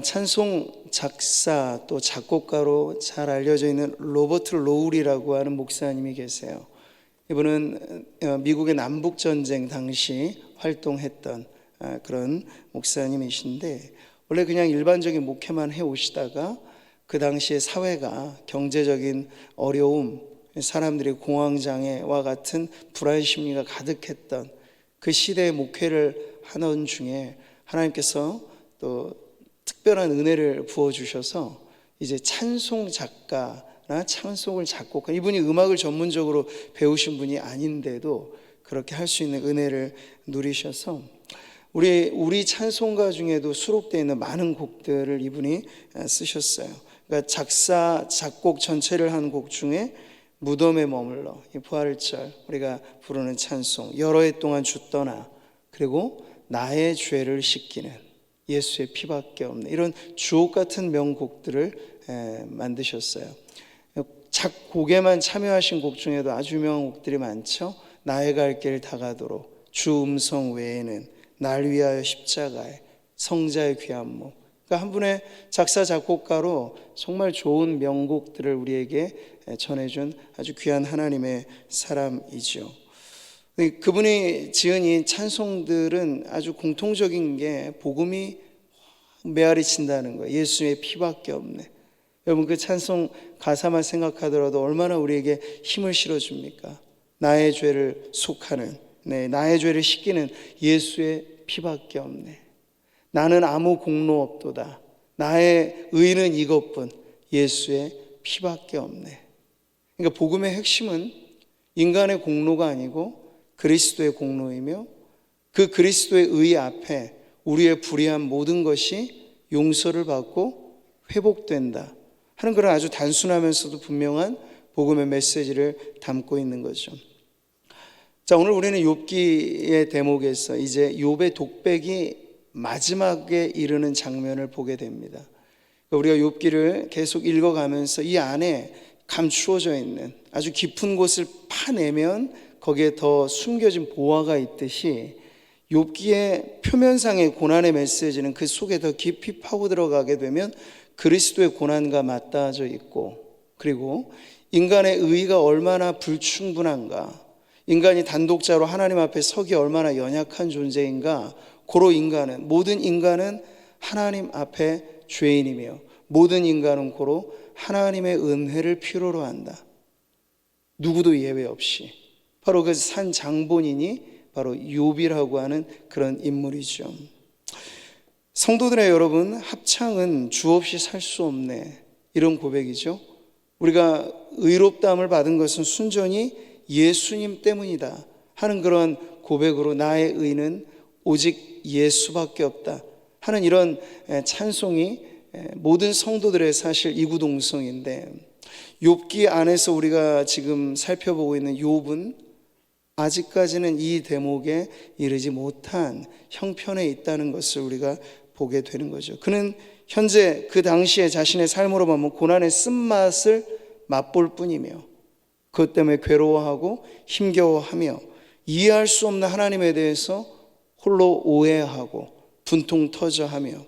찬송 작사 또 작곡가로 잘 알려져 있는 로버트 로울이라고 하는 목사님이 계세요. 이분은 미국의 남북전쟁 당시 활동했던 그런 목사님이신데, 원래 그냥 일반적인 목회만 해오시다가 그 당시에 사회가 경제적인 어려움, 사람들이 공황장애와 같은 불안 심리가 가득했던 그 시대의 목회를 하는 중에 하나님께서 또 특별한 은혜를 부어주셔서 이제 찬송 작가나 찬송을 작곡한, 이분이 음악을 전문적으로 배우신 분이 아닌데도 그렇게 할 수 있는 은혜를 누리셔서 우리 찬송가 중에도 수록되어 있는 많은 곡들을 이분이 쓰셨어요. 그러니까 작사 작곡 전체를 한 곡 중에 무덤에 머물러, 부활절 우리가 부르는 찬송, 여러 해 동안 주 떠나, 그리고 나의 죄를 씻기는 예수의 피밖에 없네, 이런 주옥 같은 명곡들을 만드셨어요. 작곡에만 참여하신 곡 중에도 아주 유명한 곡들이 많죠. 나의 갈 길 다가도록, 주 음성 외에는, 날 위하여 십자가에, 성자의 귀한 몸. 그러니까 한 분의 작사 작곡가로 정말 좋은 명곡들을 우리에게 전해준 아주 귀한 하나님의 사람이죠. 그분이 지은 이 찬송들은 아주 공통적인 게 복음이 메아리 친다는 거예요. 예수의 피밖에 없네. 여러분, 그 찬송 가사만 생각하더라도 얼마나 우리에게 힘을 실어줍니까? 나의 죄를 속하는, 나의 죄를 씻기는 예수의 피밖에 없네. 나는 아무 공로 없도다. 나의 의는 이것뿐, 예수의 피밖에 없네. 그러니까 복음의 핵심은 인간의 공로가 아니고 그리스도의 공로이며, 그 그리스도의 의 앞에 우리의 불의한 모든 것이 용서를 받고 회복된다 하는 그런 아주 단순하면서도 분명한 복음의 메시지를 담고 있는 거죠. 자, 오늘 우리는 욥기의 대목에서 이제 욥의 독백이 마지막에 이르는 장면을 보게 됩니다. 우리가 욥기를 계속 읽어가면서 이 안에 감추어져 있는 아주 깊은 곳을 파내면 거기에 더 숨겨진 보화가 있듯이, 욥기의 표면상의 고난의 메시지는 그 속에 더 깊이 파고 들어가게 되면 그리스도의 고난과 맞닿아져 있고, 그리고 인간의 의의가 얼마나 불충분한가, 인간이 단독자로 하나님 앞에 서기 얼마나 연약한 존재인가, 고로 모든 인간은 하나님 앞에 죄인이며 모든 인간은 고로 하나님의 은혜를 필요로 한다. 누구도 예외 없이. 바로 그 산 장본인이 바로 욥이라고 하는 그런 인물이죠. 성도들의 여러분, 합창은 주 없이 살 수 없네, 이런 고백이죠. 우리가 의롭다함을 받은 것은 순전히 예수님 때문이다 하는 그런 고백으로, 나의 의는 오직 예수밖에 없다 하는 이런 찬송이 모든 성도들의 사실 이구동성인데, 욥기 안에서 우리가 지금 살펴보고 있는 욥은 아직까지는 이 대목에 이르지 못한 형편에 있다는 것을 우리가 보게 되는 거죠. 그는 현재 그 당시에 자신의 삶으로 보면 고난의 쓴맛을 맛볼 뿐이며, 그것 때문에 괴로워하고 힘겨워하며 이해할 수 없는 하나님에 대해서 홀로 오해하고 분통 터져하며,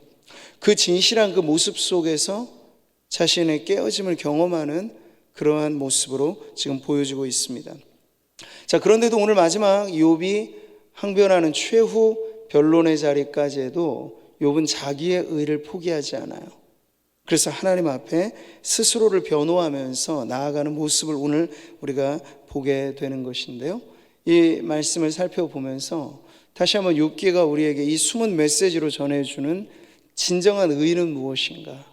그 진실한 그 모습 속에서 자신의 깨어짐을 경험하는 그러한 모습으로 지금 보여지고 있습니다. 자, 그런데도 오늘 마지막 욥이 항변하는 최후 변론의 자리까지 해도 욥은 자기의 의를 포기하지 않아요. 그래서 하나님 앞에 스스로를 변호하면서 나아가는 모습을 오늘 우리가 보게 되는 것인데요, 이 말씀을 살펴보면서 다시 한번 욥기가 우리에게 이 숨은 메시지로 전해주는 진정한 의는 무엇인가,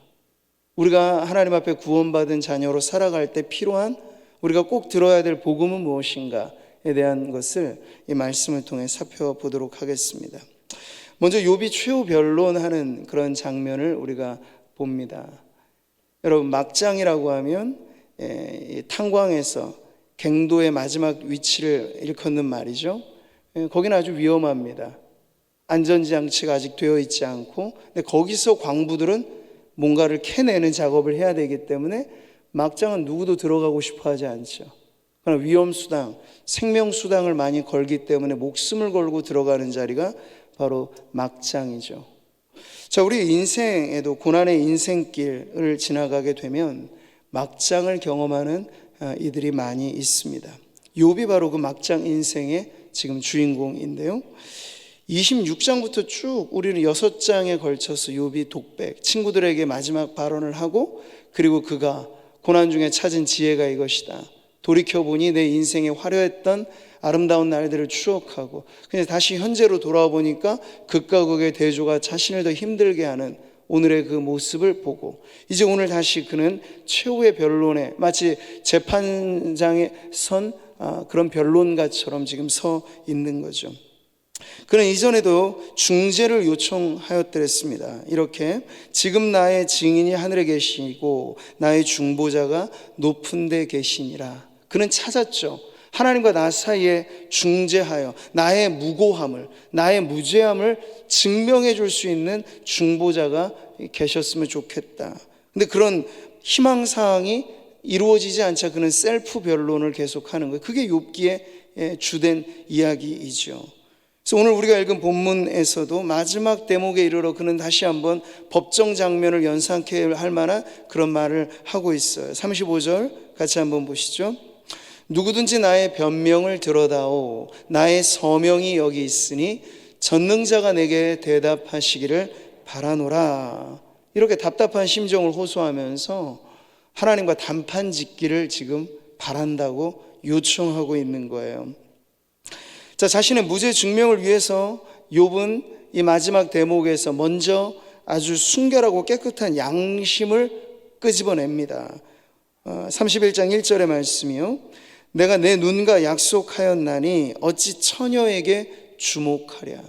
우리가 하나님 앞에 구원받은 자녀로 살아갈 때 필요한, 우리가 꼭 들어야 될 복음은 무엇인가에 대한 것을 이 말씀을 통해 살펴보도록 하겠습니다. 먼저 욥이 최후 변론하는 그런 장면을 우리가 봅니다. 여러분, 막장이라고 하면 탄광에서 갱도의 마지막 위치를 일컫는 말이죠. 거기는 아주 위험합니다. 안전장치가 아직 되어 있지 않고, 근데 거기서 광부들은 뭔가를 캐내는 작업을 해야 되기 때문에 막장은 누구도 들어가고 싶어 하지 않죠. 그러나 위험수당, 생명수당을 많이 걸기 때문에 목숨을 걸고 들어가는 자리가 바로 막장이죠. 자, 우리 인생에도 고난의 인생길을 지나가게 되면 막장을 경험하는 이들이 많이 있습니다. 욥이 바로 그 막장 인생의 지금 주인공인데요. 26장부터 쭉 우리는 6장에 걸쳐서 욥이 독백, 친구들에게 마지막 발언을 하고, 그리고 그가 고난 중에 찾은 지혜가 이것이다. 돌이켜보니 내 인생에 화려했던 아름다운 날들을 추억하고, 근데 다시 현재로 돌아와 보니까 극과 극의 대조가 자신을 더 힘들게 하는 오늘의 그 모습을 보고, 이제 오늘 다시 그는 최후의 변론에 마치 재판장에 선 그런 변론가처럼 지금 서 있는 거죠. 그는 이전에도 중재를 요청하였더랬습니다. 이렇게 지금 나의 증인이 하늘에 계시고 나의 중보자가 높은 데 계시니라. 그는 찾았죠. 하나님과 나 사이에 중재하여 나의 무고함을, 나의 무죄함을 증명해 줄 수 있는 중보자가 계셨으면 좋겠다. 근데 그런 희망사항이 이루어지지 않자 그는 셀프 변론을 계속하는 거예요. 그게 욥기의 주된 이야기이죠. 그래서 오늘 우리가 읽은 본문에서도 마지막 대목에 이르러 그는 다시 한번 법정 장면을 연상케 할 만한 그런 말을 하고 있어요. 35절 같이 한번 보시죠. 누구든지 나의 변명을 들어다오. 나의 서명이 여기 있으니 전능자가 내게 대답하시기를 바라노라. 이렇게 답답한 심정을 호소하면서 하나님과 단판 짓기를 지금 바란다고 요청하고 있는 거예요. 자, 자신의 무죄 증명을 위해서 욥은 이 마지막 대목에서 먼저 아주 순결하고 깨끗한 양심을 끄집어냅니다. 31장 1절의 말씀이요. 내가 내 눈과 약속하였나니 어찌 처녀에게 주목하랴.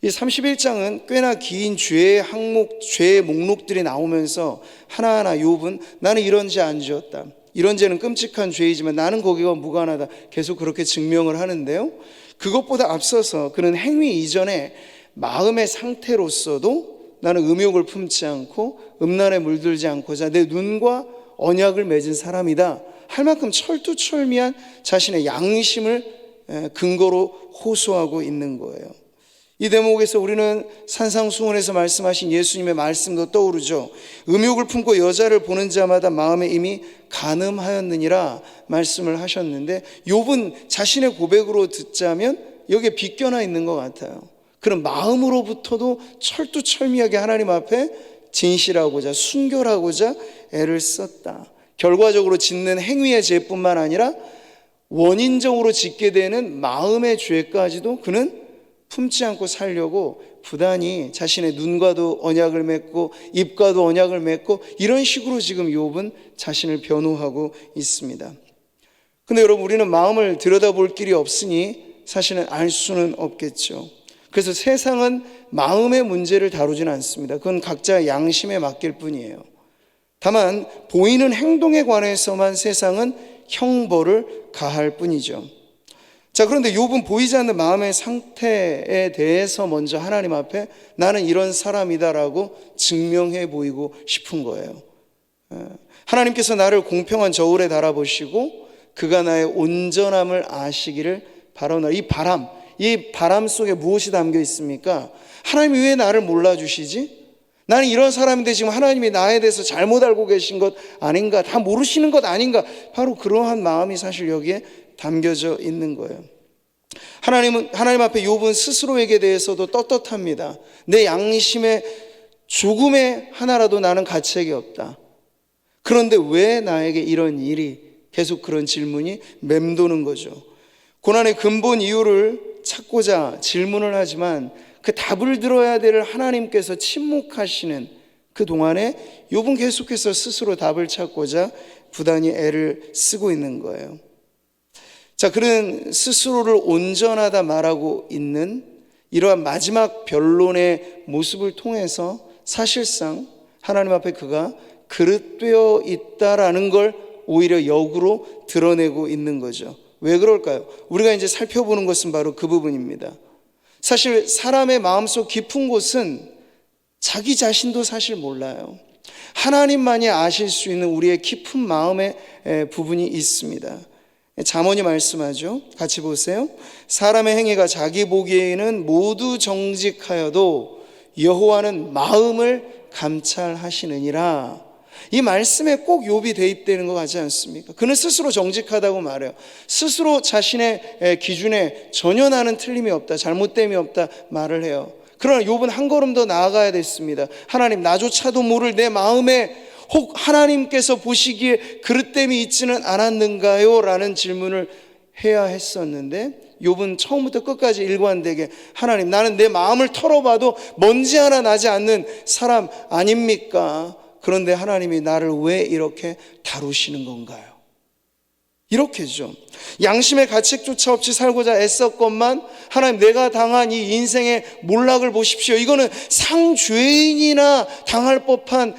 이 31장은 꽤나 긴 죄의 항목, 죄의 목록들이 나오면서 하나하나 욥은 나는 이런 죄 안 지었다, 이런 죄는 끔찍한 죄이지만 나는 거기가 무관하다, 계속 그렇게 증명을 하는데요. 그것보다 앞서서 그는 행위 이전에 마음의 상태로서도 나는 음욕을 품지 않고 음란에 물들지 않고자 내 눈과 언약을 맺은 사람이다 할 만큼 철두철미한 자신의 양심을 근거로 호소하고 있는 거예요. 이 대목에서 우리는 산상수훈에서 말씀하신 예수님의 말씀도 떠오르죠. 음욕을 품고 여자를 보는 자마다 마음에 이미 간음하였느니라 말씀을 하셨는데, 욥은 자신의 고백으로 듣자면 여기에 비껴나 있는 것 같아요. 그런 마음으로부터도 철두철미하게 하나님 앞에 진실하고자 순결하고자 애를 썼다. 결과적으로 짓는 행위의 죄뿐만 아니라 원인적으로 짓게 되는 마음의 죄까지도 그는 품지 않고 살려고 부단히 자신의 눈과도 언약을 맺고 입과도 언약을 맺고 이런 식으로 지금 욥은 자신을 변호하고 있습니다. 근데 여러분, 우리는 마음을 들여다볼 길이 없으니 사실은 알 수는 없겠죠. 그래서 세상은 마음의 문제를 다루지는 않습니다. 그건 각자 양심에 맡길 뿐이에요. 다만 보이는 행동에 관해서만 세상은 형벌을 가할 뿐이죠. 자, 그런데 욥은 보이지 않는 마음의 상태에 대해서 먼저 하나님 앞에 나는 이런 사람이다라고 증명해 보이고 싶은 거예요. 하나님께서 나를 공평한 저울에 달아보시고 그가 나의 온전함을 아시기를 바라노라. 이 바람 속에 무엇이 담겨 있습니까? 하나님이 왜 나를 몰라주시지? 나는 이런 사람인데 지금 하나님이 나에 대해서 잘못 알고 계신 것 아닌가? 다 모르시는 것 아닌가? 바로 그러한 마음이 사실 여기에 담겨져 있는 거예요. 하나님 앞에 욥은 스스로에게 대해서도 떳떳합니다. 내 양심에 조금의 하나라도 나는 가책이 없다. 그런데 왜 나에게 이런 일이, 계속 그런 질문이 맴도는 거죠. 고난의 근본 이유를 찾고자 질문을 하지만 그 답을 들어야 될 하나님께서 침묵하시는 그 동안에 욥은 계속해서 스스로 답을 찾고자 부단히 애를 쓰고 있는 거예요. 자, 그는 스스로를 온전하다 말하고 있는 이러한 마지막 변론의 모습을 통해서 사실상 하나님 앞에 그가 그릇되어 있다라는 걸 오히려 역으로 드러내고 있는 거죠. 왜 그럴까요? 우리가 이제 살펴보는 것은 바로 그 부분입니다. 사실 사람의 마음속 깊은 곳은 자기 자신도 사실 몰라요. 하나님만이 아실 수 있는 우리의 깊은 마음의 부분이 있습니다. 잠언이 말씀하죠. 같이 보세요. 사람의 행위가 자기 보기에는 모두 정직하여도 여호와는 마음을 감찰하시느니라. 이 말씀에 꼭 욥이 대입되는 것 같지 않습니까? 그는 스스로 정직하다고 말해요. 스스로 자신의 기준에 전혀 나는 틀림이 없다, 잘못됨이 없다 말을 해요. 그러나 욥은 한 걸음 더 나아가야 됐습니다. 하나님, 나조차도 모를 내 마음에 혹 하나님께서 보시기에 그릇됨이 있지는 않았는가요? 라는 질문을 해야 했었는데, 욥은 처음부터 끝까지 일관되게 하나님, 나는 내 마음을 털어봐도 먼지 하나 나지 않는 사람 아닙니까? 그런데 하나님이 나를 왜 이렇게 다루시는 건가요? 이렇게죠. 양심의 가책조차 없이 살고자 애썼건만 하나님, 내가 당한 이 인생의 몰락을 보십시오. 이거는 상죄인이나 당할 법한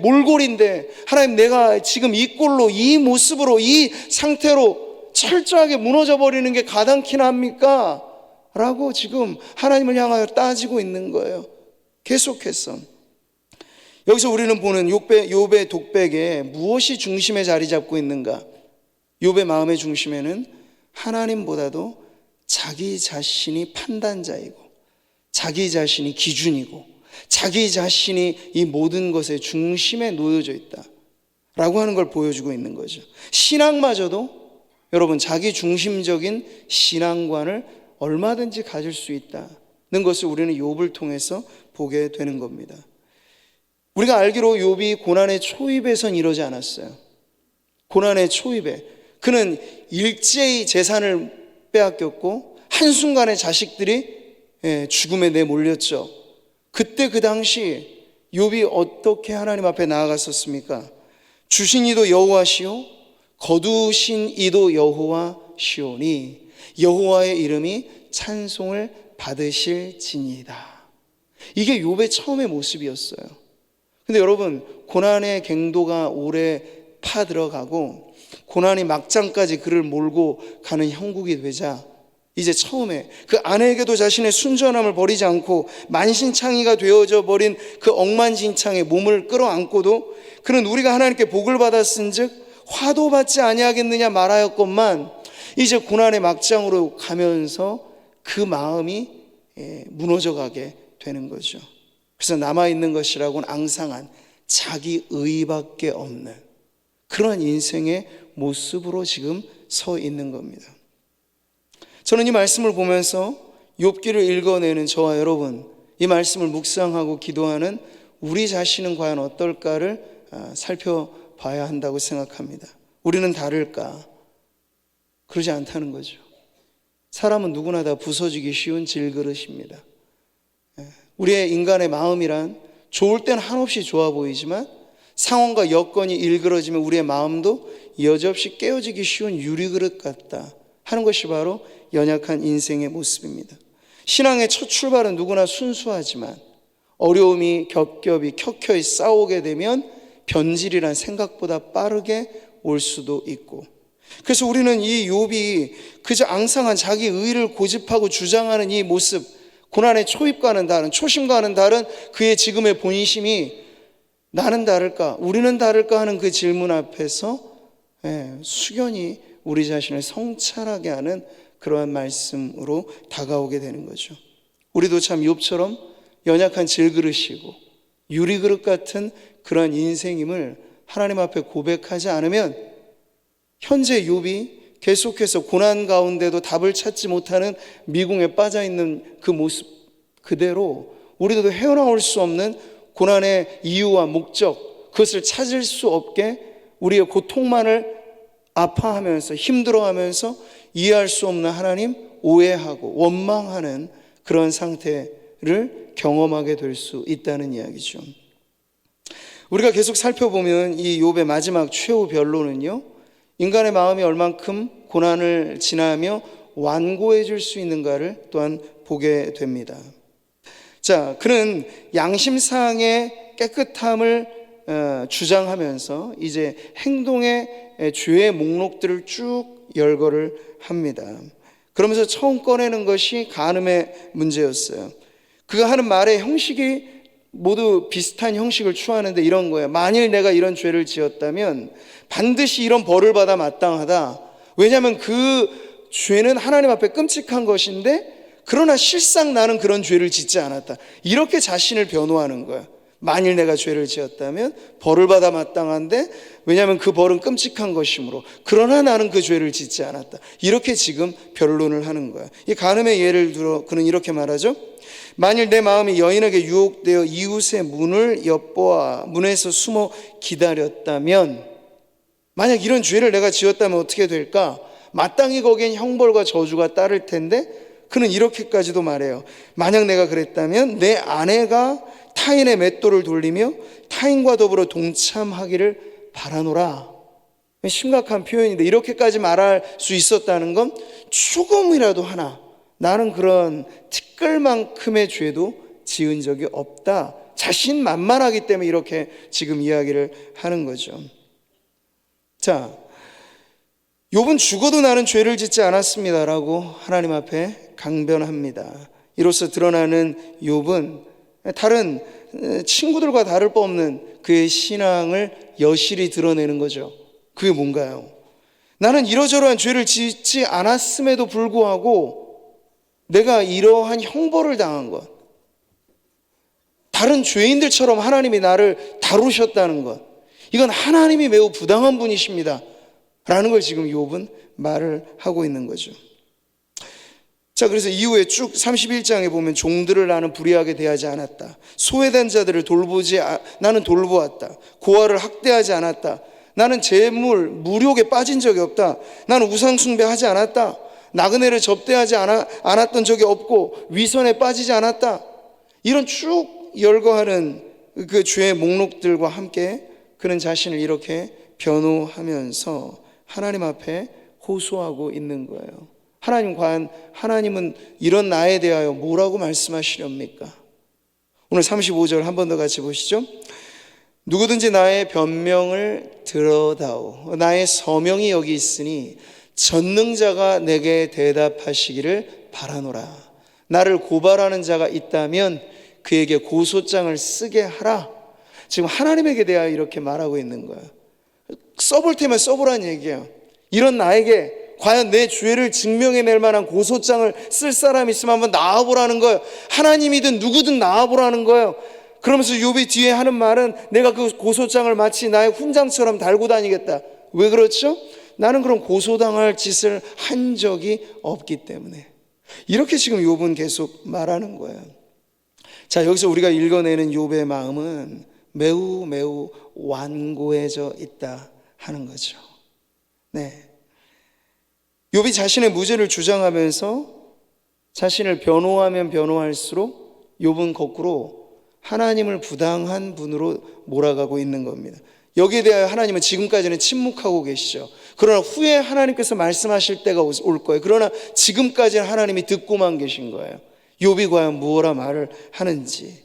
몰골인데, 하나님, 내가 지금 이 꼴로, 이 모습으로, 이 상태로 철저하게 무너져 버리는 게 가당키나 합니까? 라고 지금 하나님을 향하여 따지고 있는 거예요. 계속해서. 여기서 우리는 보는 욥의 독백에 무엇이 중심에 자리 잡고 있는가? 욥의 마음의 중심에는 하나님보다도 자기 자신이 판단자이고, 자기 자신이 기준이고, 자기 자신이 이 모든 것의 중심에 놓여져 있다라고 하는 걸 보여주고 있는 거죠. 신앙마저도 여러분, 자기 중심적인 신앙관을 얼마든지 가질 수 있다는 것을 우리는 욥을 통해서 보게 되는 겁니다. 우리가 알기로 욥이 고난의 초입에선 이러지 않았어요. 고난의 초입에 그는 일제히 재산을 빼앗겼고 한순간에 자식들이 죽음에 내몰렸죠. 그때 그 당시 욥이 어떻게 하나님 앞에 나아갔었습니까? 주신 이도 여호와시오, 거두신 이도 여호와시오니 여호와의 이름이 찬송을 받으실지니이다. 이게 욥의 처음의 모습이었어요. 근데 여러분, 고난의 갱도가 오래 파들어가고 고난이 막장까지 그를 몰고 가는 형국이 되자 이제 처음에 그 아내에게도 자신의 순전함을 버리지 않고 만신창이가 되어져 버린 그 억만진창에 몸을 끌어안고도 그는 우리가 하나님께 복을 받았은즉 화도 받지 아니하겠느냐 말하였건만 이제 고난의 막장으로 가면서 그 마음이 무너져 가게 되는 거죠. 그래서 남아있는 것이라고는 앙상한 자기 의밖에 없는 그런 인생의 모습으로 지금 서 있는 겁니다. 저는 이 말씀을 보면서 욥기를 읽어내는 저와 여러분, 이 말씀을 묵상하고 기도하는 우리 자신은 과연 어떨까를 살펴봐야 한다고 생각합니다. 우리는 다를까? 그러지 않다는 거죠. 사람은 누구나 다 부서지기 쉬운 질그릇입니다. 우리의 인간의 마음이란 좋을 땐 한없이 좋아 보이지만 상황과 여건이 일그러지면 우리의 마음도 여지없이 깨어지기 쉬운 유리그릇 같다 하는 것이 바로 연약한 인생의 모습입니다. 신앙의 첫 출발은 누구나 순수하지만 어려움이 겹겹이 켜켜이 싸우게 되면 변질이란 생각보다 빠르게 올 수도 있고, 그래서 우리는 이 욥이 그저 앙상한 자기 의를 고집하고 주장하는 이 모습, 고난의 초입과는 다른, 초심과는 다른 그의 지금의 본심이 나는 다를까, 우리는 다를까 하는 그 질문 앞에서 숙연히 우리 자신을 성찰하게 하는 그러한 말씀으로 다가오게 되는 거죠. 우리도 참 욥처럼 연약한 질그릇이고 유리그릇 같은 그런 인생임을 하나님 앞에 고백하지 않으면 현재 욥이 계속해서 고난 가운데도 답을 찾지 못하는 미궁에 빠져있는 그 모습 그대로 우리도 헤어나올 수 없는 고난의 이유와 목적, 그것을 찾을 수 없게 우리의 고통만을 아파하면서 힘들어하면서 이해할 수 없는 하나님 오해하고 원망하는 그런 상태를 경험하게 될 수 있다는 이야기죠. 우리가 계속 살펴보면 이 욥의 마지막 최후 변론은요, 인간의 마음이 얼만큼 고난을 지나며 완고해질 수 있는가를 또한 보게 됩니다. 자, 그는 양심상의 깨끗함을 주장하면서 이제 행동의 죄의 목록들을 쭉 열거를 합니다. 그러면서 처음 꺼내는 것이 간음의 문제였어요. 그가 하는 말의 형식이 모두 비슷한 형식을 취하는데 이런 거예요. 만일 내가 이런 죄를 지었다면 반드시 이런 벌을 받아 마땅하다. 왜냐하면 그 죄는 하나님 앞에 끔찍한 것인데 그러나 실상 나는 그런 죄를 짓지 않았다. 이렇게 자신을 변호하는 거야. 만일 내가 죄를 지었다면 벌을 받아 마땅한데, 왜냐하면 그 벌은 끔찍한 것이므로, 그러나 나는 그 죄를 짓지 않았다. 이렇게 지금 변론을 하는 거야. 이 간음의 예를 들어 그는 이렇게 말하죠. 만일 내 마음이 여인에게 유혹되어 이웃의 문을 엿보아 문에서 숨어 기다렸다면, 만약 이런 죄를 내가 지었다면 어떻게 될까? 마땅히 거기엔 형벌과 저주가 따를 텐데, 그는 이렇게까지도 말해요. 만약 내가 그랬다면 내 아내가 타인의 맷돌을 돌리며 타인과 더불어 동참하기를 바라노라. 심각한 표현인데, 이렇게까지 말할 수 있었다는 건 조금이라도 하나, 나는 그런 티끌만큼의 죄도 지은 적이 없다, 자신만만하기 때문에 이렇게 지금 이야기를 하는 거죠. 자, 욥은 죽어도 나는 죄를 짓지 않았습니다라고 하나님 앞에 강변합니다. 이로써 드러나는 욥은 다른 친구들과 다를 바 없는 그의 신앙을 여실히 드러내는 거죠. 그게 뭔가요? 나는 이러저러한 죄를 짓지 않았음에도 불구하고 내가 이러한 형벌을 당한 것, 다른 죄인들처럼 하나님이 나를 다루셨다는 것, 이건 하나님이 매우 부당한 분이십니다 라는 걸 지금 욥은 말을 하고 있는 거죠. 자, 그래서 이후에 쭉 31장에 보면 종들을 나는 불의하게 대하지 않았다, 소외된 자들을 나는 돌보았다, 고아를 학대하지 않았다, 나는 재물 무욕에 빠진 적이 없다, 나는 우상 숭배하지 않았다, 나그네를 접대하지 않았던 적이 없고 위선에 빠지지 않았다. 이런 쭉 열거하는 그 죄의 목록들과 함께 그는 자신을 이렇게 변호하면서 하나님 앞에 호소하고 있는 거예요. 하나님, 과연 하나님은 이런 나에 대하여 뭐라고 말씀하시렵니까? 오늘 35절 한 번 더 같이 보시죠. 누구든지 나의 변명을 들어다오. 나의 서명이 여기 있으니 전능자가 내게 대답하시기를 바라노라. 나를 고발하는 자가 있다면 그에게 고소장을 쓰게 하라. 지금 하나님에게 대하여 이렇게 말하고 있는 거예요. 써볼 테면 써보라는 얘기예요. 이런 나에게 과연 내 죄를 증명해낼 만한 고소장을 쓸 사람이 있으면 한번 나와보라는 거예요. 하나님이든 누구든 나와보라는 거예요. 그러면서 욥이 뒤에 하는 말은, 내가 그 고소장을 마치 나의 훈장처럼 달고 다니겠다. 왜 그렇죠? 나는 그런 고소당할 짓을 한 적이 없기 때문에. 이렇게 지금 욥은 계속 말하는 거예요. 자, 여기서 우리가 읽어내는 욥의 마음은 매우 매우 완고해져 있다 하는 거죠. 네. 욥이 자신의 무죄를 주장하면서 자신을 변호하면 변호할수록 욥은 거꾸로 하나님을 부당한 분으로 몰아가고 있는 겁니다. 여기에 대하여 하나님은 지금까지는 침묵하고 계시죠. 그러나 후에 하나님께서 말씀하실 때가 올 거예요. 그러나 지금까지는 하나님이 듣고만 계신 거예요. 욥이 과연 무엇라 말을 하는지.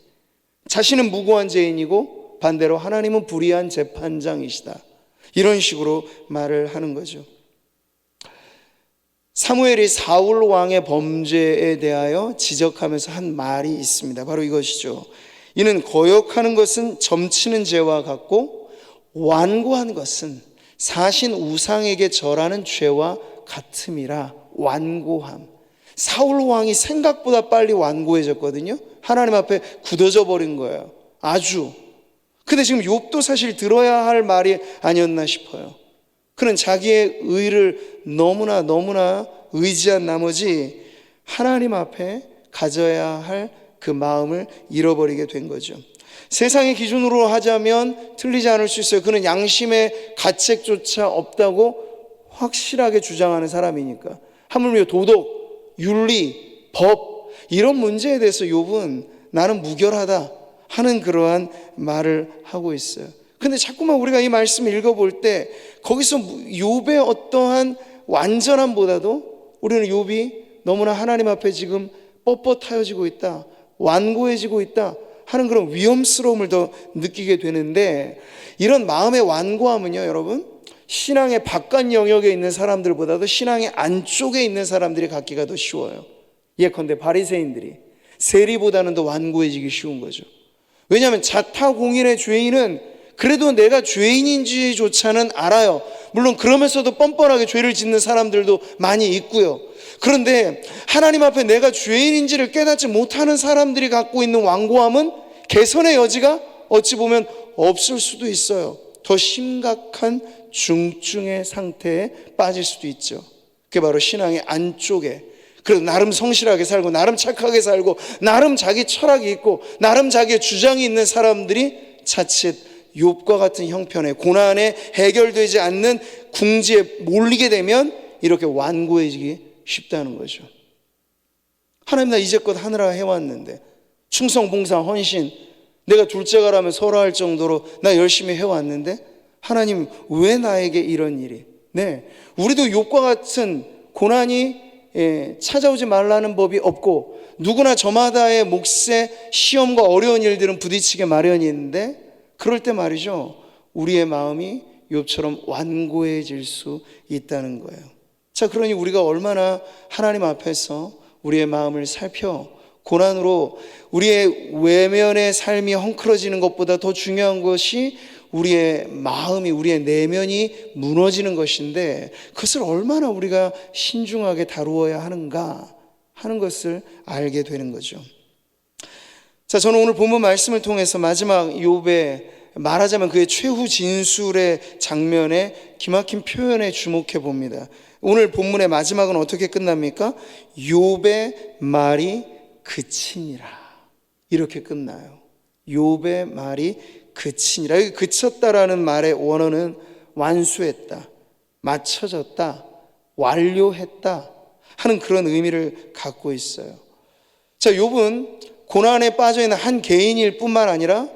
자신은 무고한 죄인이고 반대로 하나님은 불의한 재판장이시다, 이런 식으로 말을 하는 거죠. 사무엘이 사울 왕의 범죄에 대하여 지적하면서 한 말이 있습니다. 바로 이것이죠. 이는 거역하는 것은 점치는 죄와 같고 완고한 것은 사신 우상에게 절하는 죄와 같음이라. 완고함. 사울 왕이 생각보다 빨리 완고해졌거든요. 하나님 앞에 굳어져 버린 거예요. 아주. 근데 지금 욥도 사실 들어야 할 말이 아니었나 싶어요. 그는 자기의 의를 너무나 의지한 나머지 하나님 앞에 가져야 할 그 마음을 잃어버리게 된 거죠. 세상의 기준으로 하자면 틀리지 않을 수 있어요. 그는 양심의 가책조차 없다고 확실하게 주장하는 사람이니까. 하물며 도덕, 윤리, 법, 이런 문제에 대해서 욥은 나는 무결하다 하는 그러한 말을 하고 있어요. 근데 자꾸만 우리가 이 말씀을 읽어볼 때 거기서 욥의 어떠한 완전함보다도 우리는 욥이 너무나 하나님 앞에 지금 뻣뻣하여지고 있다, 완고해지고 있다 하는 그런 위험스러움을 더 느끼게 되는데, 이런 마음의 완고함은요, 여러분, 신앙의 바깥 영역에 있는 사람들보다도 신앙의 안쪽에 있는 사람들이 갖기가 더 쉬워요. 예컨대 바리새인들이 세리보다는 더 완고해지기 쉬운 거죠. 왜냐하면 자타공인의 죄인은 그래도 내가 죄인인지조차는 알아요. 물론 그러면서도 뻔뻔하게 죄를 짓는 사람들도 많이 있고요. 그런데 하나님 앞에 내가 죄인인지를 깨닫지 못하는 사람들이 갖고 있는 완고함은 개선의 여지가 어찌 보면 없을 수도 있어요. 더 심각한 중증의 상태에 빠질 수도 있죠. 그게 바로 신앙의 안쪽에, 그래도 나름 성실하게 살고 나름 착하게 살고 나름 자기 철학이 있고 나름 자기의 주장이 있는 사람들이 자칫 욥과 같은 형편에, 고난에 해결되지 않는 궁지에 몰리게 되면 이렇게 완고해지기 쉽다는 거죠. 하나님, 나 이제껏 하느라 해왔는데, 충성, 봉사, 헌신, 내가 둘째가라면 설화할 정도로 나 열심히 해왔는데 하나님 왜 나에게 이런 일이? 네, 우리도 욥과 같은 고난이 찾아오지 말라는 법이 없고, 누구나 저마다의 몫의 시험과 어려운 일들은 부딪히게 마련인데, 그럴 때 말이죠, 우리의 마음이 욥처럼 완고해질 수 있다는 거예요. 자, 그러니 우리가 얼마나 하나님 앞에서 우리의 마음을 살펴 고난으로 우리의 외면의 삶이 헝클어지는 것보다 더 중요한 것이 우리의 마음이, 우리의 내면이 무너지는 것인데, 그것을 얼마나 우리가 신중하게 다루어야 하는가 하는 것을 알게 되는 거죠. 자, 저는 오늘 본문 말씀을 통해서 마지막 욥의, 말하자면 그의 최후 진술의 장면에 기막힌 표현에 주목해 봅니다. 오늘 본문의 마지막은 어떻게 끝납니까? 욥의 말이 그치니라, 이렇게 끝나요. 욥의 말이 그치니라. 여기 그쳤다라는 말의 원어는 완수했다, 맞춰졌다, 완료했다 하는 그런 의미를 갖고 있어요. 자, 욥은 고난에 빠져 있는 한 개인일 뿐만 아니라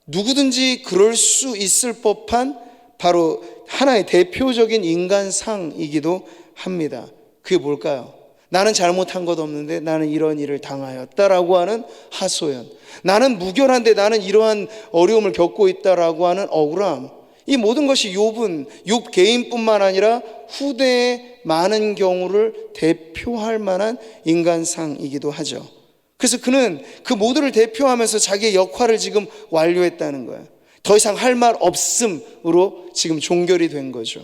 누구든지 그럴 수 있을 법한 바로 하나의 대표적인 인간상이기도 합니다. 그게 뭘까요? 나는 잘못한 것 없는데 나는 이런 일을 당하였다라고 하는 하소연, 나는 무결한데 나는 이러한 어려움을 겪고 있다라고 하는 억울함, 이 모든 것이 욥 개인뿐만 아니라 후대의 많은 경우를 대표할 만한 인간상이기도 하죠. 그래서 그는 그 모두를 대표하면서 자기의 역할을 지금 완료했다는 거예요. 더 이상 할 말 없음으로 지금 종결이 된 거죠.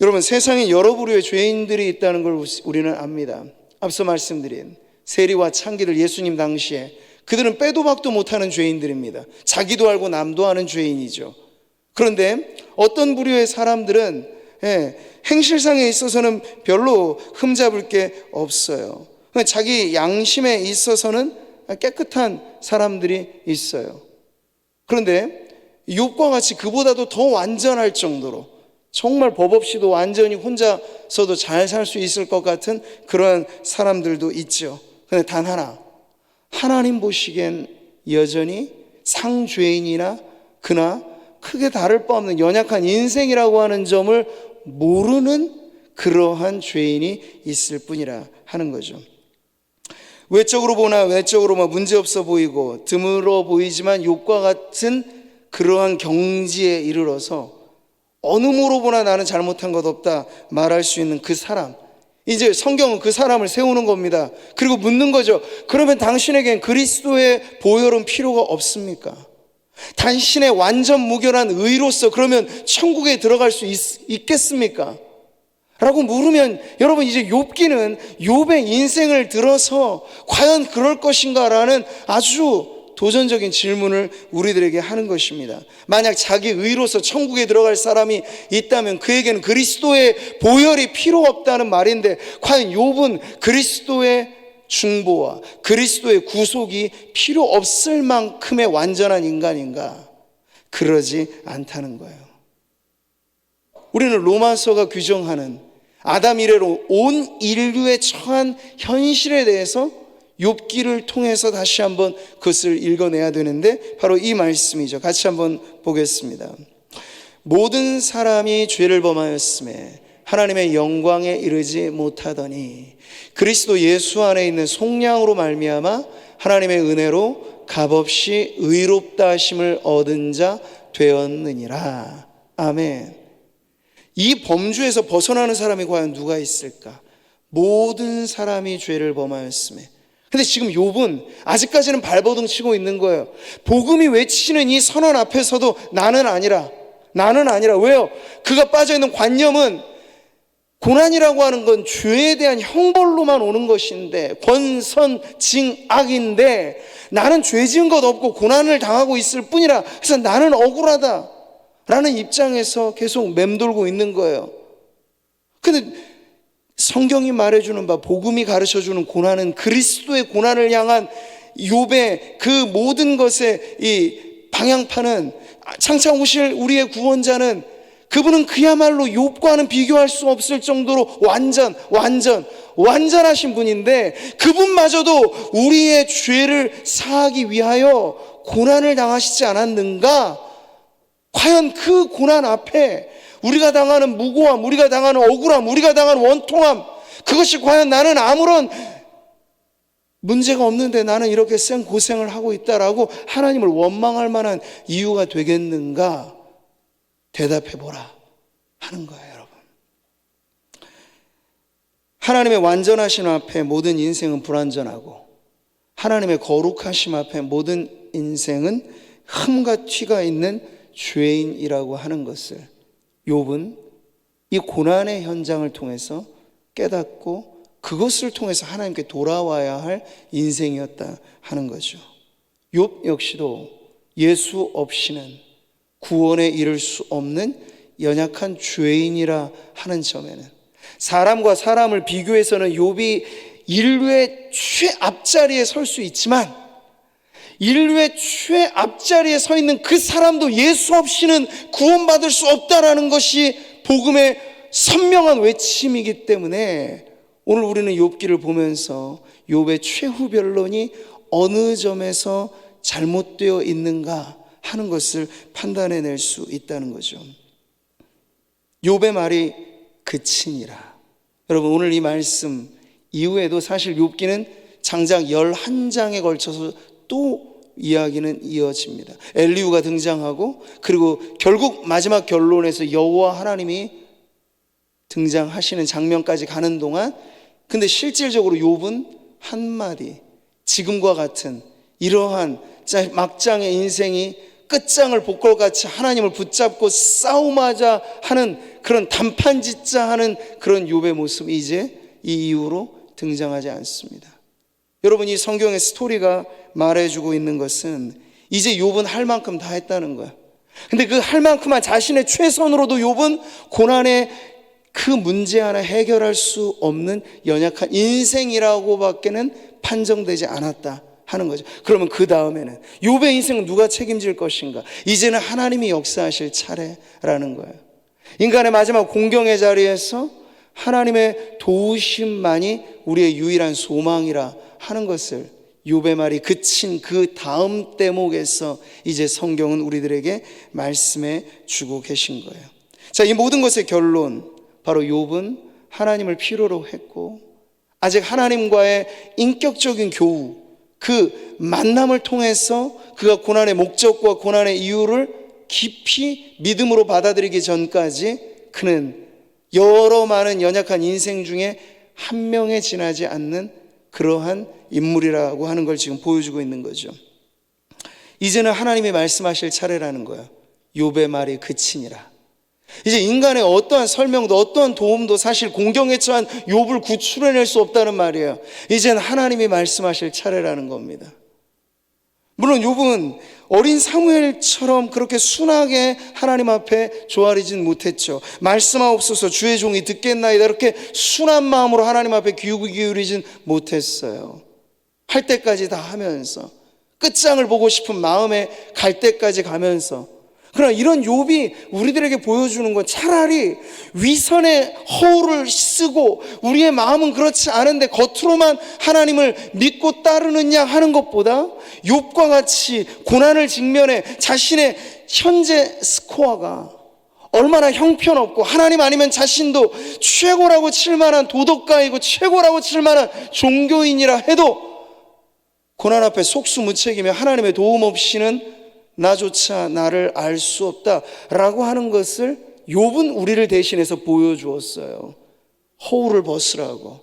여러분, 세상에 여러 부류의 죄인들이 있다는 걸 우리는 압니다. 앞서 말씀드린 세리와 창기들, 예수님 당시에 그들은 빼도 박도 못하는 죄인들입니다. 자기도 알고 남도 아는 죄인이죠. 그런데 어떤 부류의 사람들은 행실상에 있어서는 별로 흠잡을 게 없어요. 자기 양심에 있어서는 깨끗한 사람들이 있어요. 그런데 욥과 같이 그보다도 더 완전할 정도로, 정말 법 없이도 완전히 혼자서도 잘 살 수 있을 것 같은 그런 사람들도 있죠. 그런데 단 하나, 하나님 보시기엔 여전히 상죄인이나 그나 크게 다를 바 없는 연약한 인생이라고 하는 점을 모르는 그러한 죄인이 있을 뿐이라 하는 거죠. 외적으로 보나 외적으로 문제없어 보이고 드물어 보이지만 욥과 같은 그러한 경지에 이르러서 어느 모로 보나 나는 잘못한 것 없다 말할 수 있는 그 사람, 이제 성경은 그 사람을 세우는 겁니다. 그리고 묻는 거죠. 그러면 당신에겐 그리스도의 보혈은 필요가 없습니까? 당신의 완전 무결한 의로서 그러면 천국에 들어갈 수 있겠습니까? 라고 물으면, 여러분, 이제 욥기는 욥의 인생을 들어서 과연 그럴 것인가 라는 아주 도전적인 질문을 우리들에게 하는 것입니다. 만약 자기 의로서 천국에 들어갈 사람이 있다면 그에게는 그리스도의 보혈이 필요 없다는 말인데, 과연 욥은 그리스도의 중보와 그리스도의 구속이 필요 없을 만큼의 완전한 인간인가? 그러지 않다는 거예요. 우리는 로마서가 규정하는 아담 이래로 온 인류에 처한 현실에 대해서 욥기를 통해서 다시 한번 그것을 읽어내야 되는데, 바로 이 말씀이죠. 같이 한번 보겠습니다. 모든 사람이 죄를 범하였음에 하나님의 영광에 이르지 못하더니 그리스도 예수 안에 있는 속량으로 말미암아 하나님의 은혜로 값없이 의롭다 하심을 얻은 자 되었느니라. 아멘. 이 범주에서 벗어나는 사람이 과연 누가 있을까? 모든 사람이 죄를 범하였음에. 근데 지금 욥은 아직까지는 발버둥 치고 있는 거예요. 복음이 외치는 이 선언 앞에서도 나는 아니라, 나는 아니라. 왜요? 그가 빠져있는 관념은 고난이라고 하는 건 죄에 대한 형벌로만 오는 것인데, 권선징악인데, 나는 죄 지은 것 없고 고난을 당하고 있을 뿐이라, 그래서 나는 억울하다 라는 입장에서 계속 맴돌고 있는 거예요. 근데 성경이 말해주는 바, 복음이 가르쳐주는 고난은 그리스도의 고난을 향한 욥의 그 모든 것의 이 방향판은, 창창 오실 우리의 구원자는, 그분은 그야말로 욥과는 비교할 수 없을 정도로 완전하신 분인데, 그분마저도 우리의 죄를 사하기 위하여 고난을 당하시지 않았는가? 과연 그 고난 앞에 우리가 당하는 무고함, 우리가 당하는 억울함, 우리가 당하는 원통함, 그것이 과연 나는 아무런 문제가 없는데 나는 이렇게 생 고생을 하고 있다라고 하나님을 원망할 만한 이유가 되겠는가? 대답해보라 하는 거예요, 여러분. 하나님의 완전하심 앞에 모든 인생은 불완전하고, 하나님의 거룩하심 앞에 모든 인생은 흠과 튀가 있는 죄인이라고 하는 것을 욥은 이 고난의 현장을 통해서 깨닫고, 그것을 통해서 하나님께 돌아와야 할 인생이었다 하는 거죠. 욥 역시도 예수 없이는 구원에 이를 수 없는 연약한 죄인이라 하는 점에는, 사람과 사람을 비교해서는 욥이 인류의 최앞자리에 설 수 있지만, 인류의 최앞자리에 서 있는 그 사람도 예수 없이는 구원받을 수 없다라는 것이 복음의 선명한 외침이기 때문에, 오늘 우리는 욥기를 보면서 욥의 최후 변론이 어느 점에서 잘못되어 있는가 하는 것을 판단해낼 수 있다는 거죠. 욥의 말이 그치니라. 여러분, 오늘 이 말씀 이후에도 사실 욥기는 장장 11장에 걸쳐서 또 이야기는 이어집니다. 엘리후가 등장하고, 그리고 결국 마지막 결론에서 여호와 하나님이 등장하시는 장면까지 가는 동안, 근데 실질적으로 욥은 한마디, 지금과 같은 이러한 막장의 인생이 끝장을 볼 것 같이 하나님을 붙잡고 싸움하자 하는 그런 단판짓자 하는 그런 욥의 모습이 이제 이 이후로 등장하지 않습니다. 여러분, 이 성경의 스토리가 말해주고 있는 것은 이제 욥은 할 만큼 다 했다는 거야. 근데 그 할 만큼만 자신의 최선으로도 욥은 고난의 그 문제 하나 해결할 수 없는 연약한 인생이라고밖에는 판정되지 않았다 하는 거죠. 그러면 그 다음에는 욥의 인생은 누가 책임질 것인가? 이제는 하나님이 역사하실 차례라는 거예요. 인간의 마지막 공경의 자리에서 하나님의 도우심만이 우리의 유일한 소망이라 하는 것을 욥의 말이 그친 그 다음 대목에서 이제 성경은 우리들에게 말씀해 주고 계신 거예요. 자, 이 모든 것의 결론, 바로 욥은 하나님을 필요로 했고, 아직 하나님과의 인격적인 교우, 그 만남을 통해서 그가 고난의 목적과 고난의 이유를 깊이 믿음으로 받아들이기 전까지 그는 여러 많은 연약한 인생 중에 한 명에 지나지 않는 그러한 인물이라고 하는 걸 지금 보여주고 있는 거죠. 이제는 하나님이 말씀하실 차례라는 거예요. 욥의 말이 그치니라. 이제 인간의 어떠한 설명도 어떠한 도움도 사실 공경에 처한 욥을 구출해낼 수 없다는 말이에요. 이제는 하나님이 말씀하실 차례라는 겁니다. 물론 욥은 어린 사무엘처럼 그렇게 순하게 하나님 앞에 조아리진 못했죠. 말씀하옵소서 주의 종이 듣겠나이다, 이렇게 순한 마음으로 하나님 앞에 귀 기울이진 못했어요. 할 때까지 다 하면서, 끝장을 보고 싶은 마음에 갈 때까지 가면서. 그러나 이런 욥이 우리들에게 보여주는 건 차라리 위선의 허울을 쓰고 우리의 마음은 그렇지 않은데 겉으로만 하나님을 믿고 따르느냐 하는 것보다, 욥과 같이 고난을 직면해 자신의 현재 스코어가 얼마나 형편없고 하나님 아니면 자신도 최고라고 칠만한 도덕가이고 최고라고 칠만한 종교인이라 해도 고난 앞에 속수무책이며 하나님의 도움 없이는 나조차 나를 알 수 없다라고 하는 것을 욥은 우리를 대신해서 보여주었어요. 허울을 벗으라고.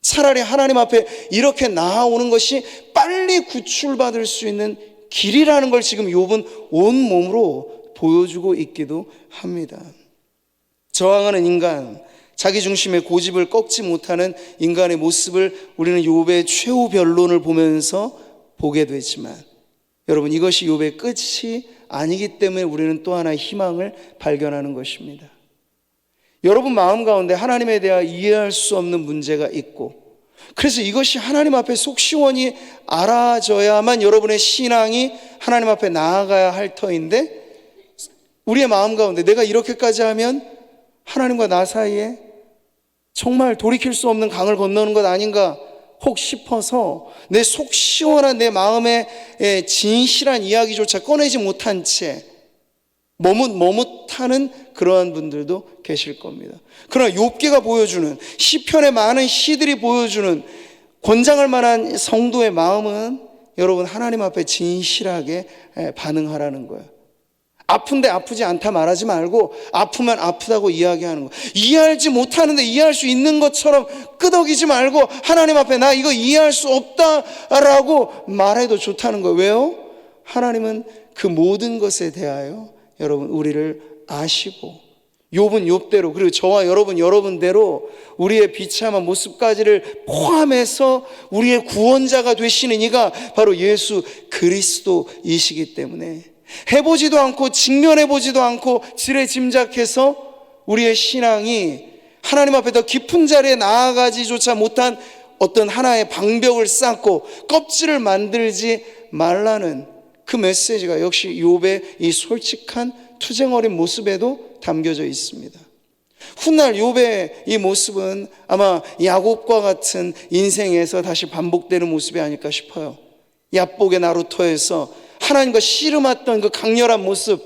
차라리 하나님 앞에 이렇게 나아오는 것이 빨리 구출받을 수 있는 길이라는 걸 지금 욥은 온 몸으로 보여주고 있기도 합니다. 저항하는 인간, 자기 중심의 고집을 꺾지 못하는 인간의 모습을 우리는 욥의 최후 변론을 보면서 보게 되지만, 여러분, 이것이 욥의 끝이 아니기 때문에 우리는 또 하나의 희망을 발견하는 것입니다. 여러분 마음 가운데 하나님에 대해 이해할 수 없는 문제가 있고, 그래서 이것이 하나님 앞에 속 시원히 알아져야만 여러분의 신앙이 하나님 앞에 나아가야 할 터인데, 우리의 마음 가운데 내가 이렇게까지 하면 하나님과 나 사이에 정말 돌이킬 수 없는 강을 건너는 것 아닌가 혹 싶어서 내 속 시원한 내 마음의 진실한 이야기조차 꺼내지 못한 채 머뭇머뭇하는 그러한 분들도 계실 겁니다. 그러나 욥기가 보여주는, 시편의 많은 시들이 보여주는 권장할 만한 성도의 마음은 여러분, 하나님 앞에 진실하게 반응하라는 거예요. 아픈데 아프지 않다 말하지 말고 아프면 아프다고 이야기하는 거예요. 이해하지 못하는데 이해할 수 있는 것처럼 끄덕이지 말고 하나님 앞에 나 이거 이해할 수 없다라고 말해도 좋다는 거예요. 왜요? 하나님은 그 모든 것에 대하여 여러분 우리를 아시고, 욥은 욥대로, 그리고 저와 여러분대로 우리의 비참한 모습까지를 포함해서 우리의 구원자가 되시는 이가 바로 예수 그리스도이시기 때문에 해보지도 않고 직면해보지도 않고 지레짐작해서 우리의 신앙이 하나님 앞에 더 깊은 자리에 나아가지조차 못한 어떤 하나의 방벽을 쌓고 껍질을 만들지 말라는 그 메시지가 역시 욥의 이 솔직한 투쟁 어린 모습에도 담겨져 있습니다. 훗날 욥의 이 모습은 아마 야곱과 같은 인생에서 다시 반복되는 모습이 아닐까 싶어요. 야복의 나루터에서 하나님과 씨름했던 그 강렬한 모습,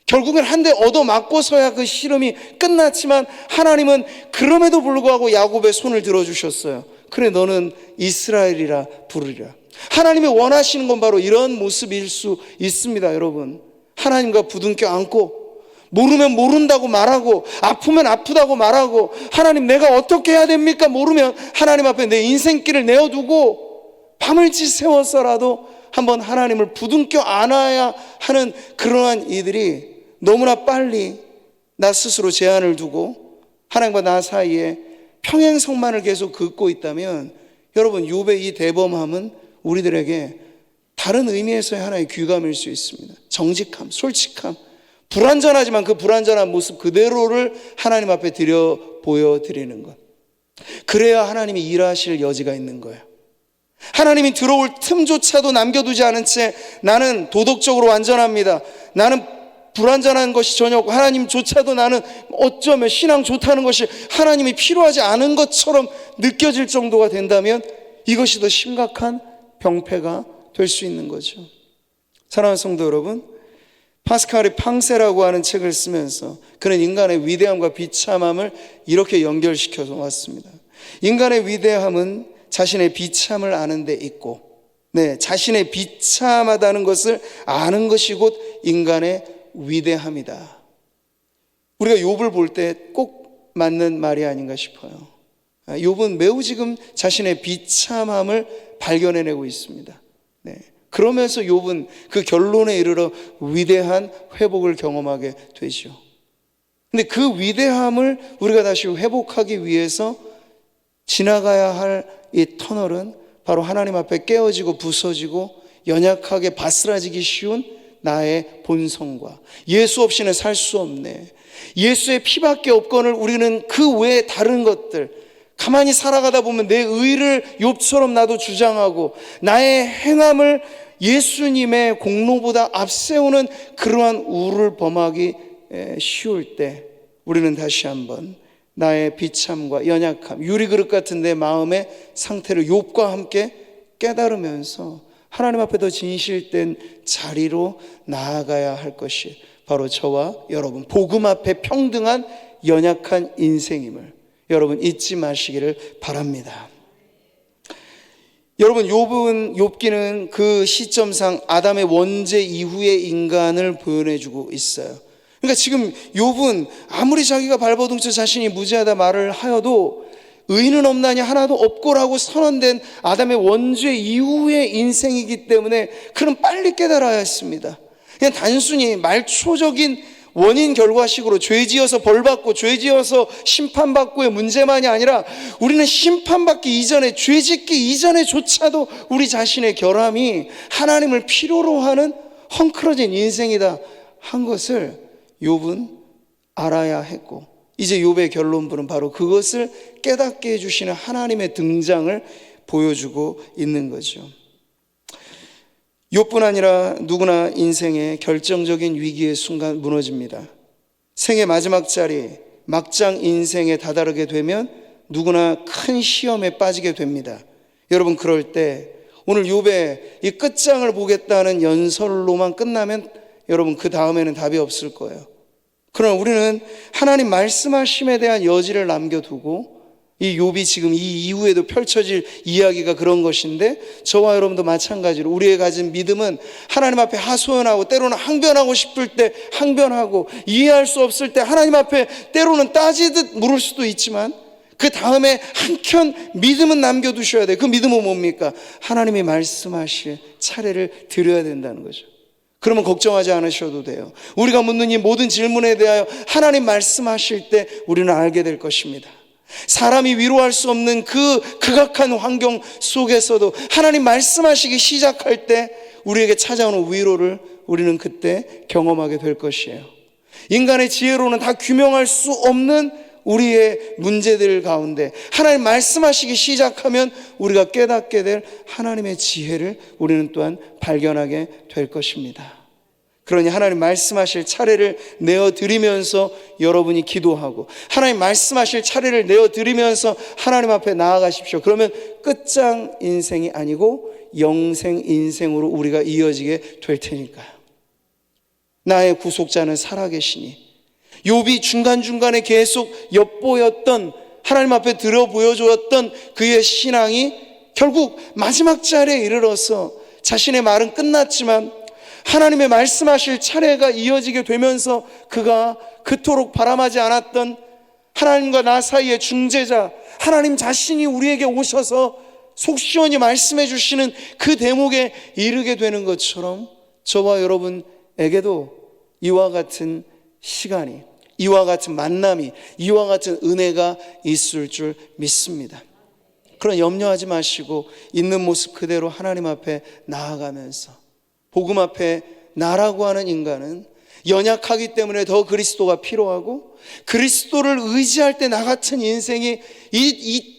결국엔 한 대 얻어맞고서야 그 씨름이 끝났지만 하나님은 그럼에도 불구하고 야곱의 손을 들어주셨어요. 그래, 너는 이스라엘이라 부르리라. 하나님이 원하시는 건 바로 이런 모습일 수 있습니다. 여러분, 하나님과 부둥켜 안고 모르면 모른다고 말하고 아프면 아프다고 말하고, 하나님 내가 어떻게 해야 됩니까? 모르면 하나님 앞에 내 인생길을 내어두고 밤을 지새워서라도 한번 하나님을 부둥켜 안아야 하는 그러한 이들이 너무나 빨리 나 스스로 제한을 두고 하나님과 나 사이에 평행성만을 계속 긋고 있다면, 여러분, 욥의 이 대범함은 우리들에게 다른 의미에서의 하나의 귀감일 수 있습니다. 정직함, 솔직함, 불완전하지만 그 불완전한 모습 그대로를 하나님 앞에 보여드리는 것, 그래야 하나님이 일하실 여지가 있는 거예요. 하나님이 들어올 틈조차도 남겨두지 않은 채 나는 도덕적으로 완전합니다, 나는 불완전한 것이 전혀 없고 하나님조차도 나는 어쩌면 신앙 좋다는 것이 하나님이 필요하지 않은 것처럼 느껴질 정도가 된다면 이것이 더 심각한 병폐가 될 수 있는 거죠. 사랑하는 성도 여러분, 파스칼이 팡세라고 하는 책을 쓰면서 그는 인간의 위대함과 비참함을 이렇게 연결시켜서 왔습니다. 인간의 위대함은 자신의 비참을 아는 데 있고, 자신의 비참하다는 것을 아는 것이 곧 인간의 위대함이다. 우리가 욥을 볼 때 꼭 맞는 말이 아닌가 싶어요. 욥은 매우 지금 자신의 비참함을 발견해내고 있습니다. 그러면서 욥은 그 결론에 이르러 위대한 회복을 경험하게 되죠. 근데 그 위대함을 우리가 다시 회복하기 위해서 지나가야 할 이 터널은 바로 하나님 앞에 깨어지고 부서지고 연약하게 바스라지기 쉬운 나의 본성과 예수 없이는 살 수 없네, 예수의 피밖에 없거늘 우리는 그 외에 다른 것들, 가만히 살아가다 보면 내 의를 욥처럼 나도 주장하고 나의 행함을 예수님의 공로보다 앞세우는 그러한 우를 범하기 쉬울 때 우리는 다시 한번 나의 비참과 연약함, 유리그릇 같은 내 마음의 상태를 욥과 함께 깨달으면서 하나님 앞에 더 진실된 자리로 나아가야 할 것이 바로 저와 여러분 복음 앞에 평등한 연약한 인생임을 여러분 잊지 마시기를 바랍니다. 여러분, 욥기는 그 시점상 아담의 원죄 이후의 인간을 표현해주고 있어요. 그러니까 지금 욥은 아무리 자기가 발버둥쳐 자신이 무죄하다 말을 하여도 의인은 없나니 하나도 없고라고 선언된 아담의 원죄 이후의 인생이기 때문에 그는 빨리 깨달아야 했습니다. 그냥 단순히 말초적인 원인 결과식으로 죄지어서 벌받고 죄지어서 심판받고의 문제만이 아니라 우리는 심판받기 이전에, 죄짓기 이전에조차도 우리 자신의 결함이 하나님을 필요로 하는 헝클어진 인생이다 한 것을 욥은 알아야 했고, 이제 욥의 결론부는 바로 그것을 깨닫게 해주시는 하나님의 등장을 보여주고 있는 거죠. 욥뿐 아니라 누구나 인생의 결정적인 위기의 순간 무너집니다. 생의 마지막 자리, 막장 인생에 다다르게 되면 누구나 큰 시험에 빠지게 됩니다. 여러분, 그럴 때 오늘 욥의 이 끝장을 보겠다는 연설로만 끝나면 여러분 그 다음에는 답이 없을 거예요. 그러나 우리는 하나님 말씀하심에 대한 여지를 남겨두고, 이 욥이 지금 이 이후에도 펼쳐질 이야기가 그런 것인데, 저와 여러분도 마찬가지로 우리의 가진 믿음은 하나님 앞에 하소연하고, 때로는 항변하고 싶을 때 항변하고, 이해할 수 없을 때 하나님 앞에 때로는 따지듯 물을 수도 있지만, 그 다음에 한켠 믿음은 남겨두셔야 돼요. 그 믿음은 뭡니까? 하나님이 말씀하실 차례를 드려야 된다는 거죠. 그러면 걱정하지 않으셔도 돼요. 우리가 묻는 이 모든 질문에 대하여 하나님 말씀하실 때 우리는 알게 될 것입니다. 사람이 위로할 수 없는 그 극악한 환경 속에서도 하나님 말씀하시기 시작할 때 우리에게 찾아오는 위로를 우리는 그때 경험하게 될 것이에요. 인간의 지혜로는 다 규명할 수 없는 우리의 문제들 가운데 하나님 말씀하시기 시작하면 우리가 깨닫게 될 하나님의 지혜를 우리는 또한 발견하게 될 것입니다. 그러니 하나님 말씀하실 차례를 내어드리면서 여러분이 기도하고, 하나님 말씀하실 차례를 내어드리면서 하나님 앞에 나아가십시오. 그러면 끝장 인생이 아니고 영생 인생으로 우리가 이어지게 될 테니까요. 나의 구속자는 살아계시니. 욥이 중간중간에 계속 엿보였던, 하나님 앞에 들어 보여주었던 그의 신앙이 결국 마지막 자리에 이르러서 자신의 말은 끝났지만 하나님의 말씀하실 차례가 이어지게 되면서 그가 그토록 바람하지 않았던 하나님과 나 사이의 중재자, 하나님 자신이 우리에게 오셔서 속 시원히 말씀해 주시는 그 대목에 이르게 되는 것처럼 저와 여러분에게도 이와 같은 시간이, 이와 같은 만남이, 이와 같은 은혜가 있을 줄 믿습니다. 그런 염려하지 마시고 있는 모습 그대로 하나님 앞에 나아가면서, 복음 앞에 나라고 하는 인간은 연약하기 때문에 더 그리스도가 필요하고, 그리스도를 의지할 때 나 같은 인생이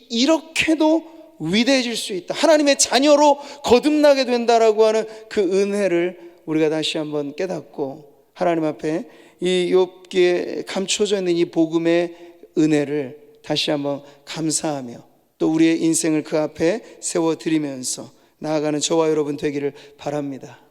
이렇게도 위대해질 수 있다, 하나님의 자녀로 거듭나게 된다라고 하는 그 은혜를 우리가 다시 한번 깨닫고, 하나님 앞에 이 욥기에 감춰져 있는 이 복음의 은혜를 다시 한번 감사하며 또 우리의 인생을 그 앞에 세워드리면서 나아가는 저와 여러분 되기를 바랍니다.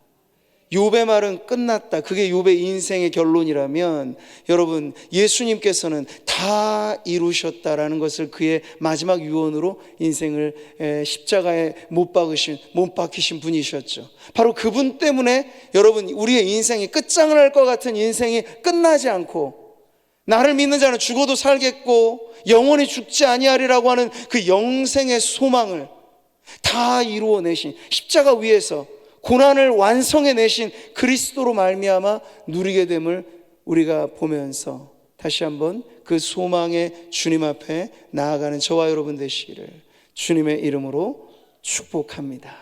욥의 말은 끝났다, 그게 욥의 인생의 결론이라면 여러분, 예수님께서는 다 이루셨다라는 것을 그의 마지막 유언으로 인생을 십자가에 못 박히신 분이셨죠. 바로 그분 때문에 여러분, 우리의 인생이 끝장을 할 것 같은 인생이 끝나지 않고, 나를 믿는 자는 죽어도 살겠고 영원히 죽지 아니하리라고 하는 그 영생의 소망을 다 이루어내신, 십자가 위에서 고난을 완성해내신 그리스도로 말미암아 누리게 됨을 우리가 보면서 다시 한번 그 소망의 주님 앞에 나아가는 저와 여러분 되시기를 주님의 이름으로 축복합니다.